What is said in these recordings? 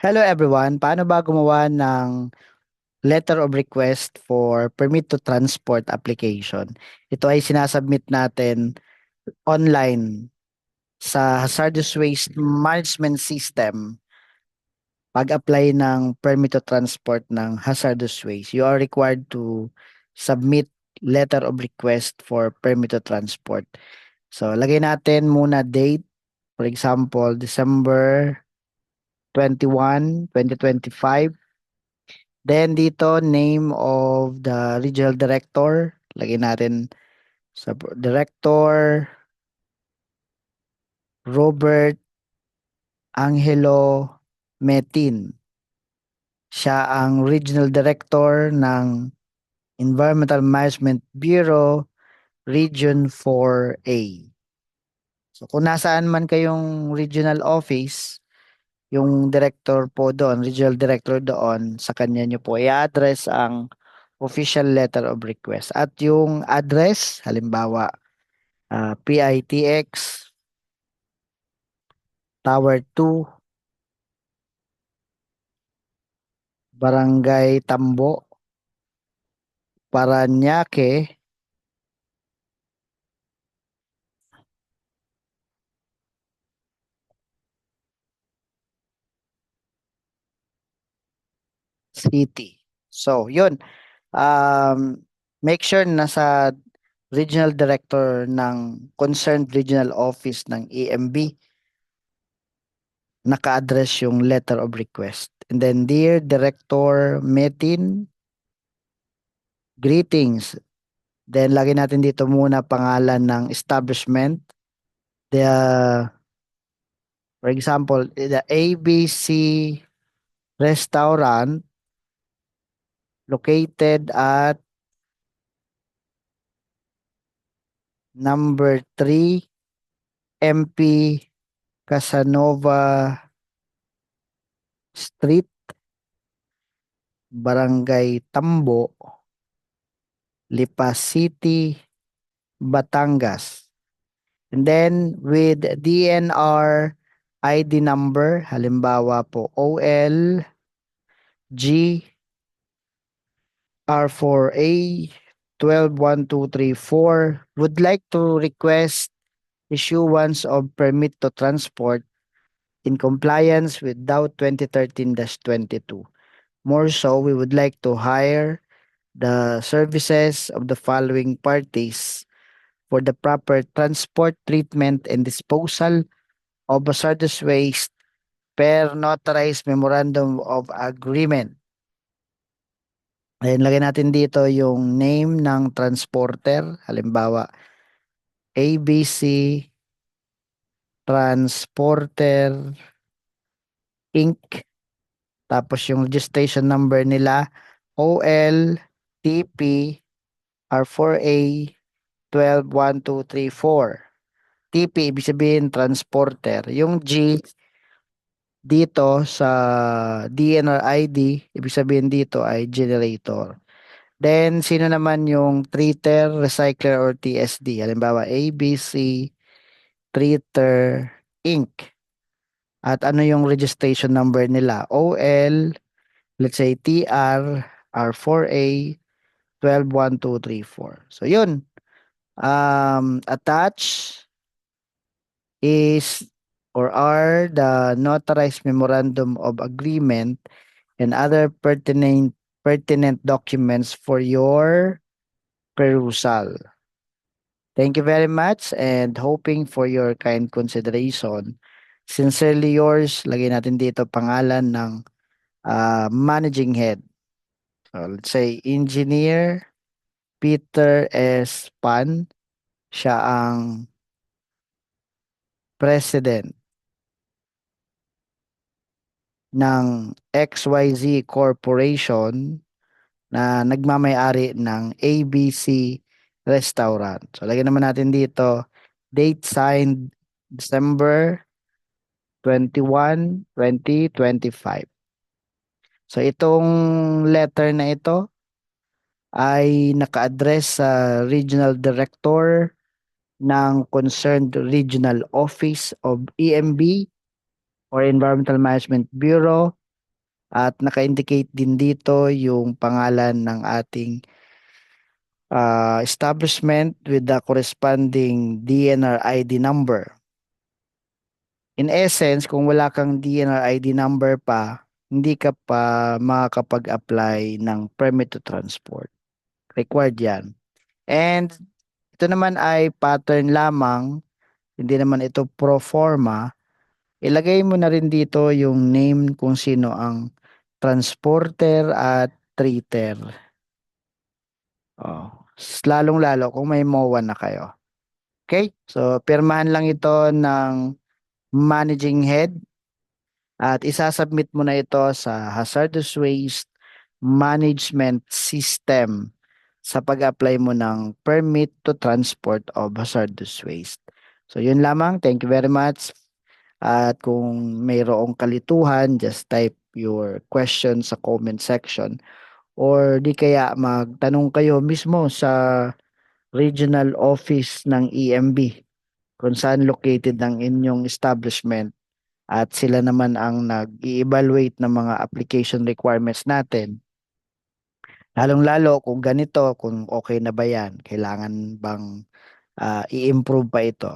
Hello everyone, paano ba gumawa ng letter of request for permit to transport application? Ito ay sinasubmit natin online sa Hazardous Waste Management System. Pag-apply ng permit to transport ng hazardous waste, you are required to submit letter of request for permit to transport. So, lagay natin muna date, for example, December 21, 2025. Then dito, name of the regional director. Lagyan natin sa director, Robert Angelo Metin. Siya ang regional director ng Environmental Management Bureau, Region 4A. So kung nasaan man kayong regional office, yung director po doon, regional director doon, sa kanya nyo po i-address ang official letter of request. At yung address, halimbawa, PITX, Tower 2, Barangay Tambo, Parañaque City. So, yun. Um, Make sure na sa regional director ng concerned regional office ng EMB naka-address yung letter of request. And then, dear Director Metin, greetings. Then, lagyan natin dito muna pangalan ng establishment. The, for example, the ABC Restaurant located at number 3 MP Casanova Street, Barangay Tambo, Lipa City, Batangas. And then with DNR ID number, halimbawa po OL G R4A 121234, would like to request issuance of permit to transport in compliance with DOW 2013-22. More so, we would like to hire the services of the following parties for the proper transport, treatment, and disposal of hazardous waste per notarized memorandum of agreement. Ayan, lagay natin dito yung name ng transporter. Halimbawa, ABC Transporter Inc. Tapos yung registration number nila, OLTP R4A 121234. TP, ibig sabihin transporter. Yung G dito sa DNR ID, ibig sabihin dito ay generator. Then, sino naman yung treater, recycler, or TSD? Halimbawa, ABC Treater Inc. At ano yung registration number nila? OL, let's say TR R4A 121234. So, yun. Attach is or are the notarized memorandum of agreement and other pertinent documents for your perusal. Thank you very much and hoping for your kind consideration. Sincerely yours, lagay natin dito pangalan ng managing head. So, let's say Engineer Peter S. Pan. Siya ang president ng XYZ Corporation na nagmamay-ari ng ABC Restaurant. So, lagyan naman natin dito, date signed December 21, 2025. So, itong letter na ito ay naka-address sa Regional Director ng concerned Regional Office of EMB or Environmental Management Bureau At naka-indicate din dito yung pangalan ng ating establishment with the corresponding DNR ID number. In essence, kung wala kang DNR ID number pa, hindi ka pa makakapag-apply ng permit to transport. Required yan. And ito naman ay pattern lamang, hindi naman ito pro forma. Ilagay mo na rin dito yung name kung sino ang transporter at treater. Oh, lalong-lalo kung may MOA na kayo. Okay? So, pirmahan lang ito ng managing head at isasubmit mo na ito sa hazardous waste management system sa pag-apply mo ng permit to transport of hazardous waste. So, yun lamang. Thank you very much. At kung mayroong kalituhan, just type your question sa comment section or di kaya magtanong kayo mismo sa regional office ng EMB kung saan located ang inyong establishment at sila naman ang nag-evaluate ng mga application requirements natin. Lalong-lalo kung ganito, kung okay na ba yan, kailangan bang i-improve pa ito.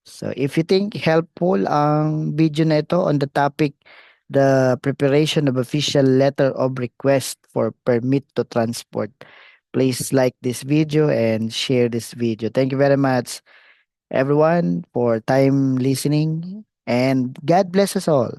So if you think helpful ang video na ito on the topic, the preparation of official letter of request for permit to transport, please like this video and share this video. Thank you very much, everyone, for time listening, and God bless us all.